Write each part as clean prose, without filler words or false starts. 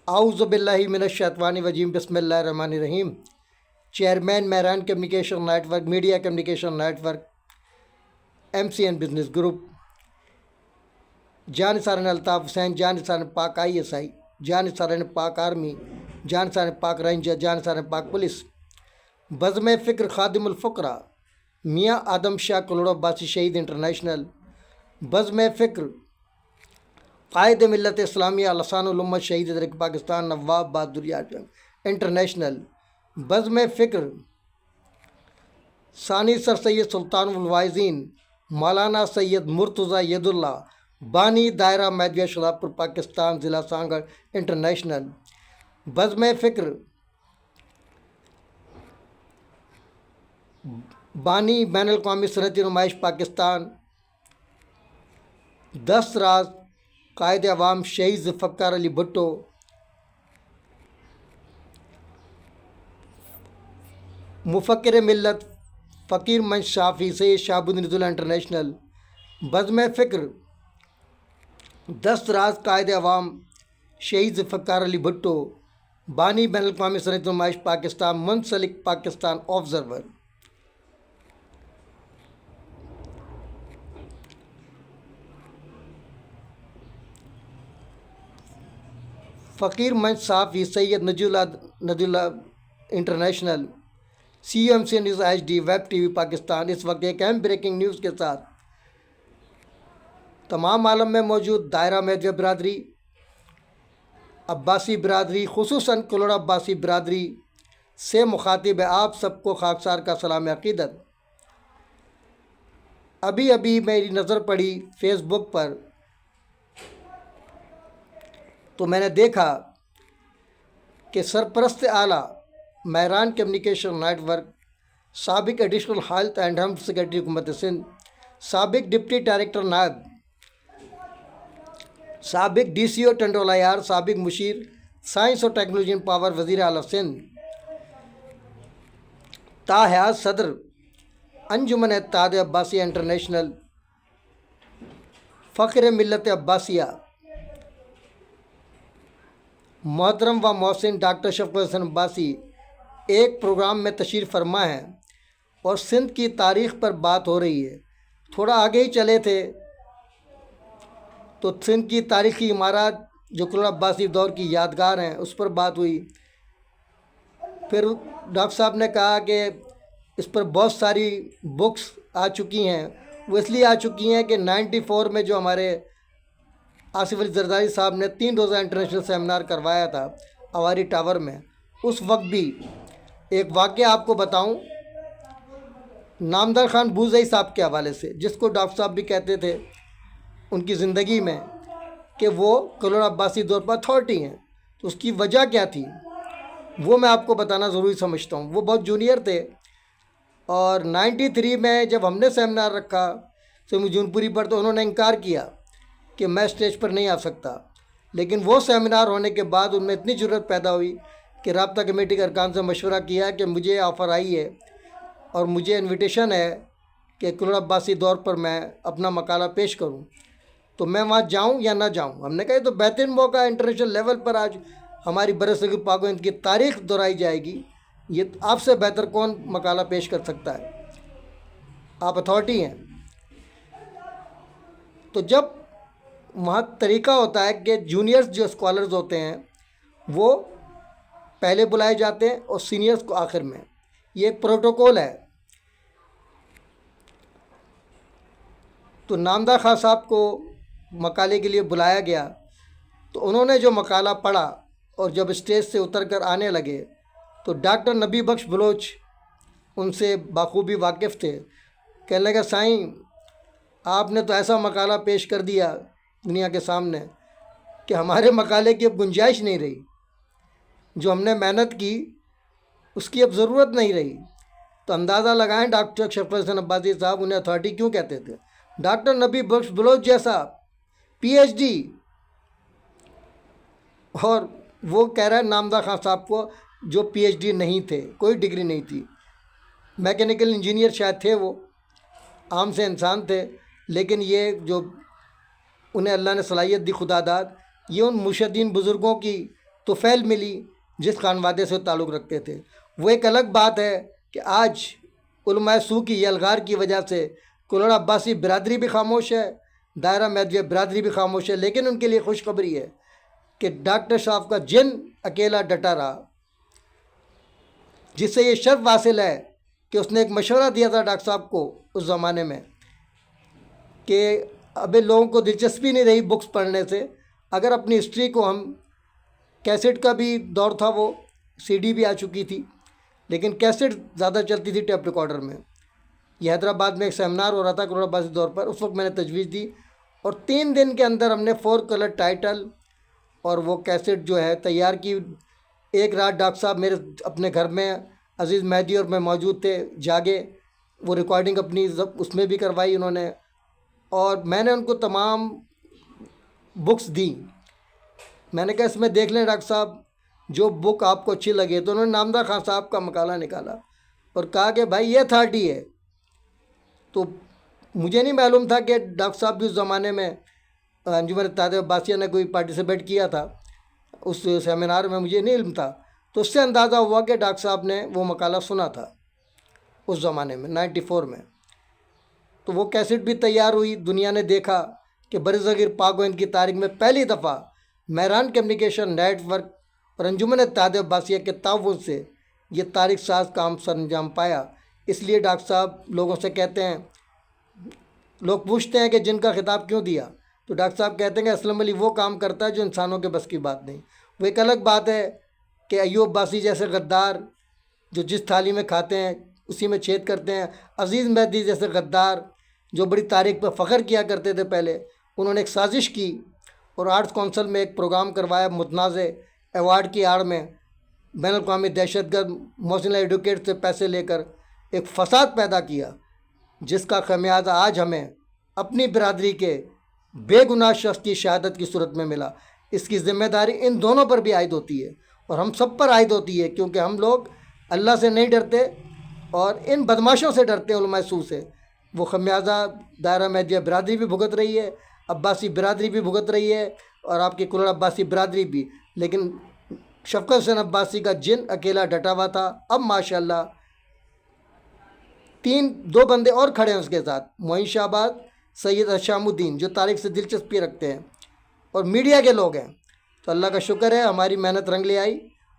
اعوذ باللہ من الشیطان الرجیم، بسم اللہ الرحمن الرحیم۔ Chairman Mehran communication network, media communication network, MCN business group, جان سارن الطاف حسین، جان سارن پاک ISI، جان سارن پاک آرمی، جان سارن پاک رینجر، جان سارن پاک پولیس، بزم فکر خادم الفقراء میاں آدم شاہ کلوڑ عباسی شہید انٹرنیشنل، بزم فکر قائد ملت اسلامیہ لسان الامت شہید ادرک پاکستان نواب بہادر یار انٹرنیشنل، بزم فکر ثانی سر سید سلطان الواعظین مولانا سید مرتضیٰ ید اللہ بانی دائرہ میدویہ شداب پور پاکستان ضلع سانگڑ انٹرنیشنل، بزم فکر بانی بین الاقوامی صنعتی نمائش پاکستان، 10 راز قائد عوام شہید ذوالفقار علی بھٹو، مفکر ملت فقیر منش شافی سید شہاب الدین عزیز انٹرنیشنل، بزم فکر 10 راز قائد عوام شہید ذوالفقار علی بھٹو، بانی بین الاقوامی صنعتی نمائش پاکستان، منسلک پاکستان آبزرور، فقیر منش صحافی Syed Najiullah international, CMC news HD web TV Pakistan. اس وقت ایک اہم بریکنگ نیوز کے ساتھ تمام عالم میں موجود دائرہ میدویہ برادری، عباسی برادری، خصوصاً کلوڑ عباسی برادری سے مخاطب ہے آپ سب کو خاکسار کا سلام عقیدت۔ ابھی میری نظر پڑی فیس بک پر تو میں نے دیکھا کہ سرپرست اعلیٰ مہران کمیونیکیشن نیٹ ورک، سابق additional health and home secretary حکومت سندھ، سابق ڈپٹی ڈائریکٹر نائب، سابق DCO ٹنڈولا یار، سابق مشیر سائنس اور ٹیکنالوجی اینڈ پاور، وزیر اعلیٰ سندھ، تاحیات صدر انجمن اتحاد عباسیہ انٹرنیشنل، فخر ملت عباسیہ محترم و محسن ڈاکٹر شفقت حسن عباسی ایک پروگرام میں تشریف فرما ہے اور سندھ کی تاریخ پر بات ہو رہی ہے۔ تھوڑا آگے ہی چلے تھے تو سندھ کی تاریخی عمارات جو کلوڑ عباسی دور کی یادگار ہیں اس پر بات ہوئی۔ پھر ڈاکٹر صاحب نے کہا کہ اس پر بہت ساری بکس آ چکی ہیں، وہ اس لیے آ چکی ہیں کہ 94 میں جو ہمارے آصف علی زرداری صاحب نے 3 روزہ انٹرنیشنل سیمینار کروایا تھا اواری ٹاور میں، اس وقت بھی ایک واقعہ آپ کو بتاؤں نامدار خان بوزئی صاحب کے حوالے سے، جس کو ڈاکٹر صاحب بھی کہتے تھے ان کی زندگی میں کہ وہ کلوڑ عباسی دور پر اتھارٹی ہیں، تو اس کی وجہ کیا تھی وہ میں آپ کو بتانا ضروری سمجھتا ہوں۔ وہ بہت جونیئر تھے اور 93 میں جب ہم نے سیمینار رکھا سمی جون پوری پر تو انہوں نے انکار کیا کہ میں اسٹیج پر نہیں آ سکتا، لیکن وہ سیمینار ہونے کے بعد ان میں اتنی ضرورت پیدا ہوئی کہ رابطہ کمیٹی کے ارکان سے مشورہ کیا کہ مجھے آفر آئی ہے اور مجھے انویٹیشن ہے کہ کلوڑ عباسی دور پر میں اپنا مقالہ پیش کروں، تو میں وہاں جاؤں یا نہ جاؤں۔ ہم نے کہا یہ تو بہترین موقع ہے، انٹرنیشنل لیول پر آج ہماری برصغیر پاک و ہند کی تاریخ دہرائی جائے گی، یہ آپ سے بہتر کون مقالہ پیش کر سکتا ہے، آپ اتھارٹی ہیں۔ تو جب وہاں طریقہ ہوتا ہے کہ جونیئرز جو اسکالرز ہوتے ہیں وہ پہلے بلائے جاتے ہیں اور سینئرز کو آخر میں، یہ ایک پروٹوکول ہے۔ تو نامدار خان صاحب کو مقالے کے لیے بلایا گیا تو انہوں نے جو مقالہ پڑھا اور جب اسٹیج سے اتر کر آنے لگے تو ڈاکٹر نبی بخش بلوچ ان سے بخوبی واقف تھے، کہنے لگا سائیں آپ نے تو ایسا مقالہ پیش کر دیا دنیا کے سامنے کہ ہمارے مقالے کی اب گنجائش نہیں رہی، جو ہم نے محنت کی اس کی اب ضرورت نہیں رہی۔ تو اندازہ لگائیں ڈاکٹر شفقت حسن عباسی صاحب انہیں اتھارٹی کیوں کہتے تھے۔ ڈاکٹر نبی بخش بلوچ جیسا PhD، اور وہ کہہ رہا ہے نامدار خان صاحب کو جو PhD نہیں تھے، کوئی ڈگری نہیں تھی، میکینیکل انجینئر شاید تھے، وہ عام سے انسان تھے، لیکن یہ جو انہیں اللہ نے صلاحیت دی خدا داد، یہ ان مشہدین بزرگوں کی طفیل ملی جس خانوادے سے تعلق رکھتے تھے۔ وہ ایک الگ بات ہے کہ آج علماء سو کی یلغار کی وجہ سے کلوڑا عباسی برادری بھی خاموش ہے، دائرہ میدویہ برادری بھی خاموش ہے، لیکن ان کے لیے خوشخبری ہے کہ ڈاکٹر صاحب کا جن اکیلا ڈٹا رہا، جس سے یہ شرف حاصل ہے کہ اس نے ایک مشورہ دیا تھا ڈاکٹر صاحب کو اس زمانے میں کہ ابھی لوگوں کو دلچسپی نہیں رہی بکس پڑھنے سے، اگر اپنی ہسٹری کو ہم، کیسٹ کا بھی دور تھا، وہ سی ڈی بھی آ چکی تھی، لیکن کیسٹ زیادہ چلتی تھی ٹیپ ریکارڈر میں۔ یہ حیدرآباد میں ایک سیمینار ہو رہا تھا کلوڑا عباسی دور پر، اس وقت میں نے تجویز دی اور 3 دن کے اندر ہم نے 4 کلر ٹائٹل اور وہ کیسٹ جو ہے تیار کی۔ ایک رات ڈاکٹر صاحب میرے اپنے گھر میں، عزیز مہدی اور میں موجود تھے، جاگے، وہ ریکارڈنگ اپنی اس میں بھی کروائی انہوں نے، اور میں نے ان کو تمام بکس دی۔ میں نے کہا اس میں دیکھ لیں ڈاکٹر صاحب، جو بک آپ کو اچھی لگے، تو انہوں نے نامدار خان صاحب کا مقالہ نکالا اور کہا کہ بھائی یہ اتھارٹی ہے۔ تو مجھے نہیں معلوم تھا کہ ڈاکٹر صاحب بھی اس زمانے میں انجمن اتحاد عباسیہ نے کوئی پارٹیسپیٹ کیا تھا اس سیمینار میں، مجھے نہیں علم تھا۔ تو اس سے اندازہ ہوا کہ ڈاکٹر صاحب نے وہ مقالہ سنا تھا اس زمانے میں 94 میں۔ تو وہ کیسٹ بھی تیار ہوئی، دنیا نے دیکھا کہ برصغیر پاک و ہند کی تاریخ میں پہلی دفعہ مہران کمیونیکیشن نیٹ ورک اور انجمن اتحاد عباسیہ کے تعاون سے یہ تاریخ ساز کام سر انجام پایا۔ اس لیے ڈاکٹر صاحب لوگوں سے کہتے ہیں، لوگ پوچھتے ہیں کہ جن کا خطاب کیوں دیا، تو ڈاکٹر صاحب کہتے ہیں کہ اسلم علی وہ کام کرتا ہے جو انسانوں کے بس کی بات نہیں۔ وہ ایک الگ بات ہے کہ ایوب عباسی جیسے غدار جو جس تھالی میں کھاتے ہیں اسی میں چھید کرتے ہیں، عزیز مہدی جیسے غدار جو بڑی تاریخ پہ فخر کیا کرتے تھے، پہلے انہوں نے ایک سازش کی اور آرٹس کونسل میں ایک پروگرام کروایا متنازع ایوارڈ کی آڑ میں، بین الاقوامی دہشت گرد محسن ایڈوکیٹ سے پیسے لے کر ایک فساد پیدا کیا، جس کا خمیازہ آج ہمیں اپنی برادری کے بے گناہ شخص کی شہادت کی صورت میں ملا۔ اس کی ذمہ داری ان دونوں پر بھی عائد ہوتی ہے اور ہم سب پر عائد ہوتی ہے، کیونکہ ہم لوگ اللہ سے نہیں ڈرتے اور ان بدماشوں سے ڈرتے ہیں، علماء سو سے۔ وہ خمیازہ دائرہ میدیہ برادری بھی بھگت رہی ہے، عباسی برادری بھی بھگت رہی ہے اور آپ کی کلوڑا عباسی برادری بھی، لیکن شفقت حسین عباسی کا جن اکیلا ڈٹا ہوا تھا۔ اب ماشاءاللہ 2 بندے اور کھڑے ہیں اس کے ساتھ، معین شہباز، سید شام الدین، جو تاریخ سے دلچسپی رکھتے ہیں اور میڈیا کے لوگ ہیں۔ تو اللہ کا شکر ہے ہماری محنت رنگ لے آئی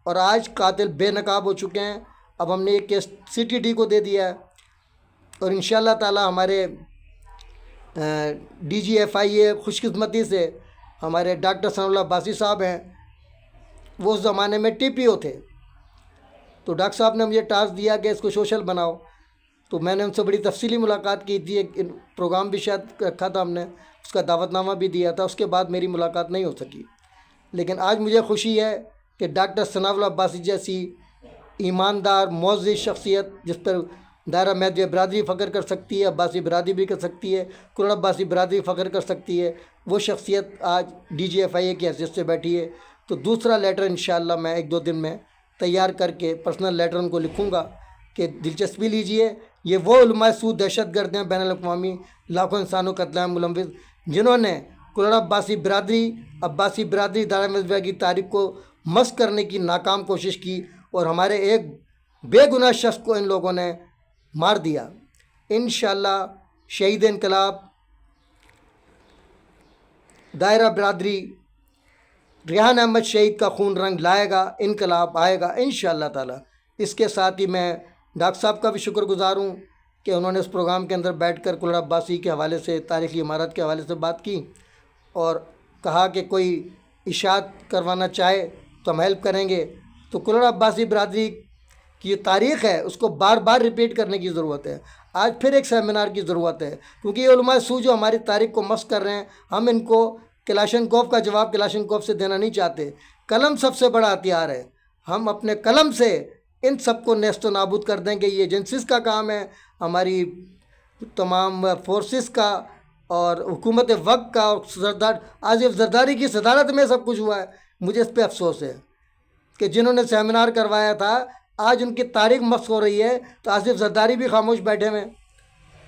اور آج قاتل بے نقاب ہو چکے ہیں۔ اب ہم نے ایک کیس CTD کو دے دیا ہے اور انشاءاللہ تعالی ہمارے DGFIA خوش قسمتی سے ہمارے ڈاکٹر ثناء اللہ عباسی صاحب ہیں، وہ اس زمانے میں TPO تھے۔ تو ڈاکٹر صاحب نے مجھے ٹاسک دیا کہ اس کو سوشل بناؤ، تو میں نے ان سے بڑی تفصیلی ملاقات کی تھی، ایک پروگرام بھی شاید رکھا تھا ہم نے، اس کا دعوت نامہ بھی دیا تھا، اس کے بعد میری ملاقات نہیں ہو سکی۔ لیکن آج مجھے خوشی ہے کہ ڈاکٹر ثناء اللہ عباسی جیسی ایماندار معزز شخصیت، جس پر دائرہ میدیہ برادری فخر کر سکتی ہے، عباسی برادری بھی کر سکتی ہے، کلوڑا عباسی برادری فخر کر سکتی ہے، وہ شخصیت آج DGFIA کی حیثیت سے بیٹھی ہے۔ تو دوسرا لیٹر انشاءاللہ میں 1-2 دن میں تیار کر کے پرسنل لیٹر ان کو لکھوں گا کہ دلچسپی لیجئے، یہ وہ علماء سو دہشت گرد ہیں بین الاقوامی، لاکھوں انسانوں کا قتل عام ملوث، جنہوں نے کلوڑا عباسی برادری دائرہ میدیہ کی تاریخ کو مسخ کرنے کی ناکام کوشش کی اور ہمارے ایک بے گناہ شخص کو ان لوگوں نے مار دیا۔ انشاءاللہ شہید انقلاب دائرہ برادری ریحان احمد شہید کا خون رنگ لائے گا، انقلاب آئے گا انشاءاللہ تعالی۔ اس کے ساتھ ہی میں ڈاکٹر صاحب کا بھی شکر گزار ہوں کہ انہوں نے اس پروگرام کے اندر بیٹھ کر کلوڑا عباسی کے حوالے سے، تاریخی عمارت کے حوالے سے بات کی اور کہا کہ کوئی اشاعت کروانا چاہے تو ہم ہیلپ کریں گے۔ تو کلوڑا عباسی برادری کی جو تاریخ ہے اس کو بار بار ریپیٹ کرنے کی ضرورت ہے۔ آج پھر ایک سیمینار کی ضرورت ہے، کیونکہ یہ علماء سو جو ہماری تاریخ کو مسخ کر رہے ہیں، ہم ان کو کلاشنکوف کا جواب کلاشنکوف سے دینا نہیں چاہتے۔ قلم سب سے بڑا ہتھیار ہے، ہم اپنے قلم سے ان سب کو نیست و نابود کر دیں گے۔ یہ ایجنسیز کا کام ہے، ہماری تمام فورسز کا اور حکومت وقت کا، اور آصف زرداری کی صدارت میں سب کچھ ہوا ہے۔ مجھے اس پہ افسوس ہے کہ جنہوں نے سیمینار کروایا تھا آج ان کی تاریخ مسخ ہو رہی ہے، تو آصف زرداری بھی خاموش بیٹھے ہوئے ہیں،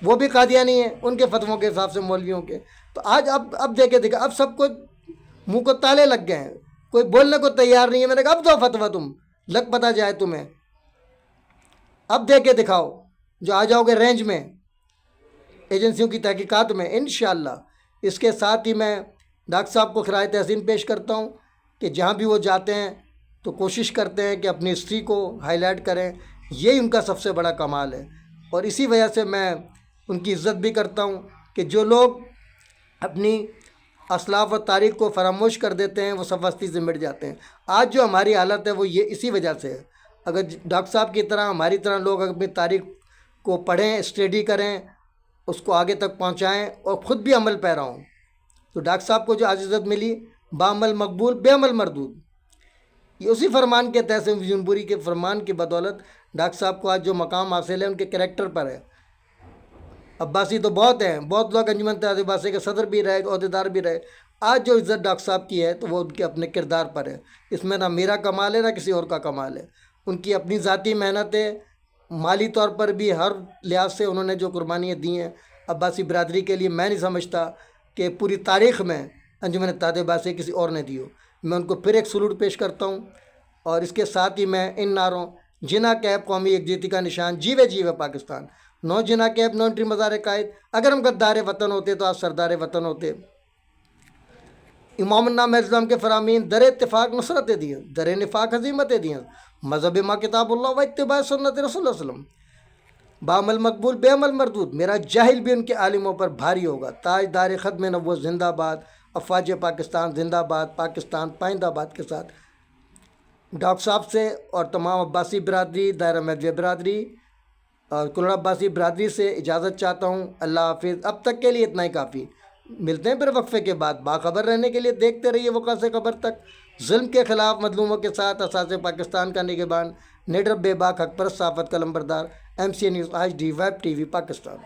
وہ بھی قادیانی ہیں ان کے فتووں کے حساب سے، مولویوں کے۔ تو آج اب دیکھیں اب سب کو منہ کو تالے لگ گئے ہیں، کوئی بولنے کو تیار نہیں ہے. میں نے کہا اب دو فتویٰ, تم لگ پتہ جائے تمہیں, اب دے کے دکھاؤ. جو آ جاؤ گے رینج میں ایجنسیوں کی تحقیقات میں انشاءاللہ. اس کے ساتھ ہی میں ڈاکٹر صاحب کو خراج تحسین پیش کرتا ہوں کہ جہاں بھی وہ جاتے ہیں تو کوشش کرتے ہیں کہ اپنی ہسٹری کو ہائی لائٹ کریں. یہی ان کا سب سے بڑا کمال ہے, اور اسی وجہ سے میں ان کی عزت بھی کرتا ہوں کہ جو لوگ اپنی اسلاف و تاریخ کو فراموش کر دیتے ہیں وہ سب ہستی سے مٹ جاتے ہیں. آج جو ہماری حالت ہے وہ یہ اسی وجہ سے ہے. اگر ڈاکٹر صاحب کی طرح ہماری طرح لوگ اپنی تاریخ کو پڑھیں, اسٹڈی کریں, اس کو آگے تک پہنچائیں اور خود بھی عمل پیرا ہوں, تو ڈاکٹر صاحب کو جو عزت ملی, بعمل مقبول بے عمل مردود, یہ اسی فرمان کے تحت جمہوری کے فرمان کی بدولت ڈاکٹر صاحب کو آج جو مقام حاصل ہے ان کے کریکٹر پر ہے. عباسی تو بہت ہیں, بہت لوگ انجمن اتحاد عباسی کے صدر بھی رہے, عہدیدار بھی رہے. آج جو عزت ڈاکٹر صاحب کی ہے تو وہ ان کے اپنے کردار پر ہے. اس میں نہ میرا کمال ہے نہ کسی اور کا کمال ہے. ان کی اپنی ذاتی محنت ہے, مالی طور پر بھی ہر لحاظ سے انہوں نے جو قربانیاں دی ہیں عباسی برادری کے لیے, میں نہیں سمجھتا کہ پوری تاریخ میں انجمن اتحاد عباسی کسی اور نے دی ہو. میں ان کو پھر ایک سلوٹ پیش کرتا ہوں, اور اس کے ساتھ ہی میں ان نعروں جنا کیب قومی یکجہتی کا نشان, جیوے جیوے پاکستان, نو جنا کیب نو انٹری مزار قائد. اگر ہم غدار وطن ہوتے تو آج سردار وطن ہوتے. امام النام اسلام کے فرامین در اتفاق نصرتیں دیں, در نفاق ہزیمتیں دیں, مذہب ما کتاب اللہ و اتباع سنت رسول اللہ علیہ وسلم, بعمل مقبول بے عمل مردود. میرا جاہل بھی ان کے عالموں پر بھاری ہوگا. تاجدار ختم نبوت زندہ باد, افواج پاکستان زندہ باد, پاکستان پائندہ باد کے ساتھ ڈاکٹر صاحب سے اور تمام عباسی برادری, دائرہ مہدویہ برادری اور کلڑ عباسی برادری سے اجازت چاہتا ہوں. اللہ حافظ. اب تک کے لیے اتنا ہی کافی. ملتے ہیں پھر وقفے کے بعد. باخبر رہنے کے لیے دیکھتے رہیے وقت سے خبر تک. ظلم کے خلاف مظلوموں کے ساتھ اساس پاکستان کا نگہبان, نیڈر بے باک حق پرست صحافت کا لمبردار, MC news HD web TV Pakistan.